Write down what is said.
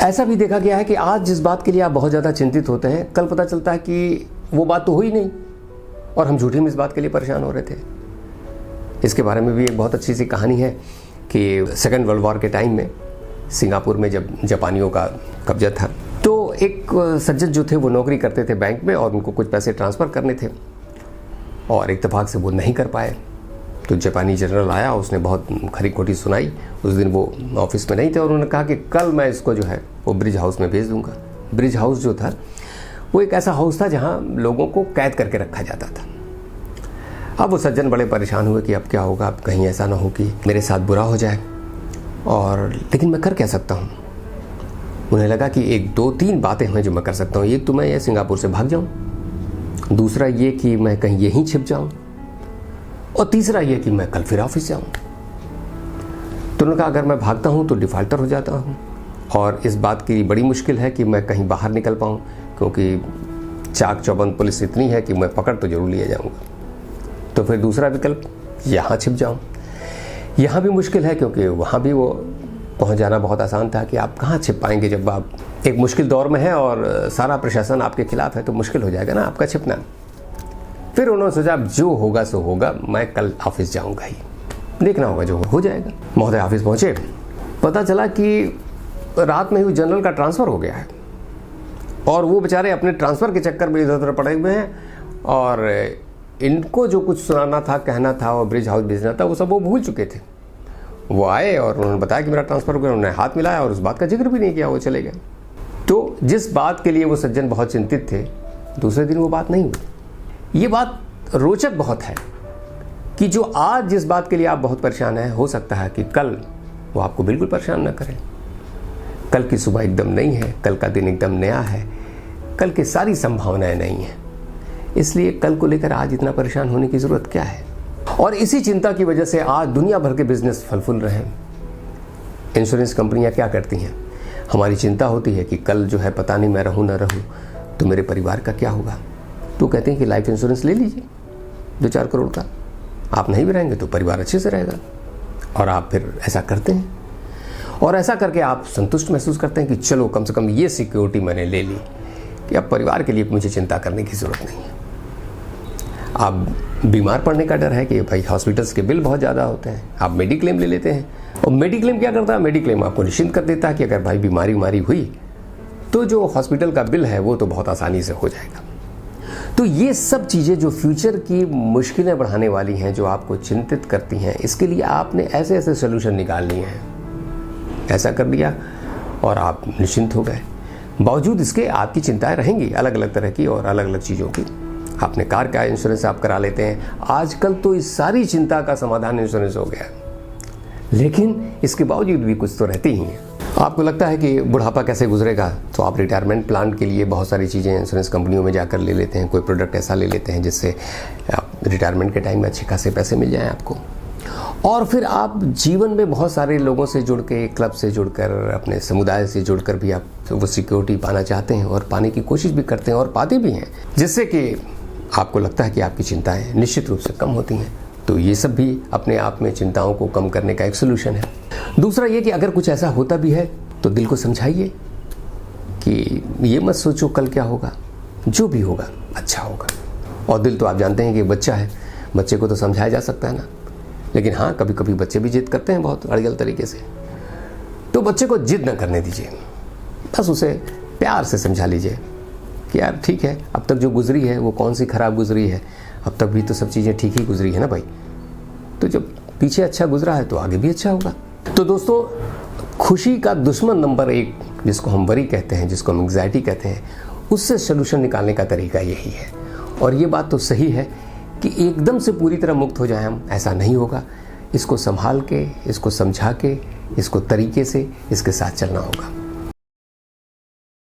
ऐसा भी देखा गया है कि आज जिस बात के लिए आप बहुत ज़्यादा चिंतित होते हैं, कल पता चलता है कि वो बात तो हुई नहीं और हम झूठी में इस बात के लिए परेशान हो रहे थे। इसके बारे में भी एक बहुत अच्छी सी कहानी है कि सेकेंड वर्ल्ड वॉर के टाइम में सिंगापुर में जब जापानियों का कब्जा था, तो एक सज्जन जो थे वो नौकरी करते थे बैंक में और उनको कुछ पैसे ट्रांसफ़र करने थे और इत्तेफाक से वो नहीं कर पाए। तो जापानी जनरल आया, उसने बहुत खरी खोटी सुनाई। उस दिन वो ऑफिस में नहीं थे और उन्होंने कहा कि कल मैं इसको जो है वो ब्रिज हाउस में भेज दूंगा। ब्रिज हाउस जो था वो एक ऐसा हाउस था जहां लोगों को कैद करके रखा जाता था। अब वो सज्जन बड़े परेशान हुए कि अब क्या होगा, अब कहीं ऐसा ना हो कि मेरे साथ बुरा हो जाए, और लेकिन मैं कर क्या सकता हूँ। उन्हें लगा कि एक दो तीन बातें हैं जो मैं कर सकता हूँ। एक तो मैं ये सिंगापुर से भाग जाऊँ, दूसरा ये कि मैं कहीं यहीं छिप जाऊँ, और तीसरा ये कि मैं कल फिर ऑफिस जाऊँ। तो उन्होंने कहा अगर मैं भागता हूँ तो डिफ़ॉल्टर हो जाता हूँ और इस बात की बड़ी मुश्किल है कि मैं कहीं बाहर निकल पाऊँ, क्योंकि चाक चौबंद पुलिस इतनी है कि मैं पकड़ तो जरूर लिया जाऊँगा। तो फिर दूसरा विकल्प, यहाँ छिप जाऊँ। यहाँ भी मुश्किल है क्योंकि वहाँ भी वो पहुँच जाना बहुत आसान था कि आप कहाँ छिप पाएंगे जब आप एक मुश्किल दौर में हैं और सारा प्रशासन आपके खिलाफ है, तो मुश्किल हो जाएगा ना आपका छिपना। फिर उन्होंने सोचा अब जो होगा सो होगा, मैं कल ऑफिस जाऊंगा ही, देखना होगा जो हो जाएगा। महोदय ऑफिस पहुंचे, पता चला कि रात में ही जनरल का ट्रांसफ़र हो गया है और वो बेचारे अपने ट्रांसफ़र के चक्कर में इधर उधर पड़े हुए हैं और इनको जो कुछ सुनाना था, कहना था और ब्रिज हाउस भेजना था, वो सब वो भूल चुके थे। वो आए और उन्होंने बताया कि मेरा ट्रांसफ़र हो गया, उन्होंने हाथ मिलाया और उस बात का जिक्र भी नहीं किया, वो चले गए। तो जिस बात के लिए वो सज्जन बहुत चिंतित थे, दूसरे दिन वो बात नहीं हुई। ये बात रोचक बहुत है कि जो आज जिस बात के लिए आप बहुत परेशान हैं, हो सकता है कि कल वो आपको बिल्कुल परेशान न करें। कल की सुबह एकदम नई है, कल का दिन एकदम नया है, कल की सारी संभावनाएं नई हैं। इसलिए कल को लेकर आज इतना परेशान होने की ज़रूरत क्या है। और इसी चिंता की वजह से आज दुनिया भर के बिजनेस फल फूल रहे हैं। इंश्योरेंस कंपनियां क्या करती हैं, हमारी चिंता होती है कि कल जो है पता नहीं मैं रहूँ ना रहूँ तो मेरे परिवार का क्या होगा। तो कहते हैं कि लाइफ इंश्योरेंस ले लीजिए 2-4 करोड़ का, आप नहीं भी रहेंगे तो परिवार अच्छे से रहेगा। और आप फिर ऐसा करते हैं और ऐसा करके आप संतुष्ट महसूस करते हैं कि चलो कम से कम ये सिक्योरिटी मैंने ले ली कि अब परिवार के लिए मुझे चिंता करने की ज़रूरत नहीं है। आप बीमार पड़ने का डर है कि भाई हॉस्पिटल्स के बिल बहुत ज़्यादा होते हैं, आप मेडिक्लेम ले लेते हैं। और मेडिक्लेम क्या करता है, मेडिक्लेम आपको निश्चिंत कर देता है कि अगर भाई बीमारी हुई तो जो हॉस्पिटल का बिल है वो तो बहुत आसानी से हो जाएगा। तो ये सब चीज़ें जो फ्यूचर की मुश्किलें बढ़ाने वाली हैं, जो आपको चिंतित करती हैं, इसके लिए आपने ऐसे ऐसे सोल्यूशन निकाल लिए हैं। ऐसा कर लिया और आप निश्चिंत हो गए। बावजूद इसके आपकी चिंताएं रहेंगी अलग अलग तरह की और अलग अलग चीज़ों की। आपने कार का इंश्योरेंस आप करा लेते हैं, आजकल तो इस सारी चिंता का समाधान इंश्योरेंस हो गया। लेकिन इसके बावजूद भी कुछ तो रहती ही हैं। आपको लगता है कि बुढ़ापा कैसे गुजरेगा, तो आप रिटायरमेंट प्लान के लिए बहुत सारी चीज़ें इंश्योरेंस कंपनियों में जाकर ले लेते हैं। कोई प्रोडक्ट ऐसा ले लेते हैं जिससे आप रिटायरमेंट के टाइम में अच्छे खासे पैसे मिल जाएं आपको। और फिर आप जीवन में बहुत सारे लोगों से जुड़ के, क्लब से जुड़कर, अपने समुदाय से जुड़कर भी आप वो सिक्योरिटी पाना चाहते हैं और पाने की कोशिश भी करते हैं और पाते भी हैं, जिससे कि आपको लगता है कि आपकी चिंताएं निश्चित रूप से कम होती हैं। तो ये सब भी अपने आप में चिंताओं को कम करने का एक सोल्यूशन है। दूसरा ये कि अगर कुछ ऐसा होता भी है तो दिल को समझाइए कि ये मत सोचो कल क्या होगा, जो भी होगा अच्छा होगा। और दिल तो आप जानते हैं कि बच्चा है, बच्चे को तो समझाया जा सकता है ना, लेकिन हाँ कभी कभी बच्चे भी जिद करते हैं बहुत अड़ियल तरीके से। तो बच्चे को जिद न करने दीजिए, बस उसे प्यार से समझा लीजिए कि यार ठीक है, अब तक जो गुजरी है वो कौन सी खराब गुजरी है, अब तक भी तो सब चीज़ें ठीक ही गुजरी है ना भाई। तो जब पीछे अच्छा गुजरा है तो आगे भी अच्छा होगा। तो दोस्तों, खुशी का दुश्मन नंबर 1 जिसको हम वरी कहते हैं, जिसको हम एंग्जाइटी कहते हैं, उससे सोल्यूशन निकालने का तरीका यही है। और ये बात तो सही है कि एकदम से पूरी तरह मुक्त हो जाए हम, ऐसा नहीं होगा। इसको संभाल के, इसको समझा के, इसको तरीके से इसके साथ चलना होगा।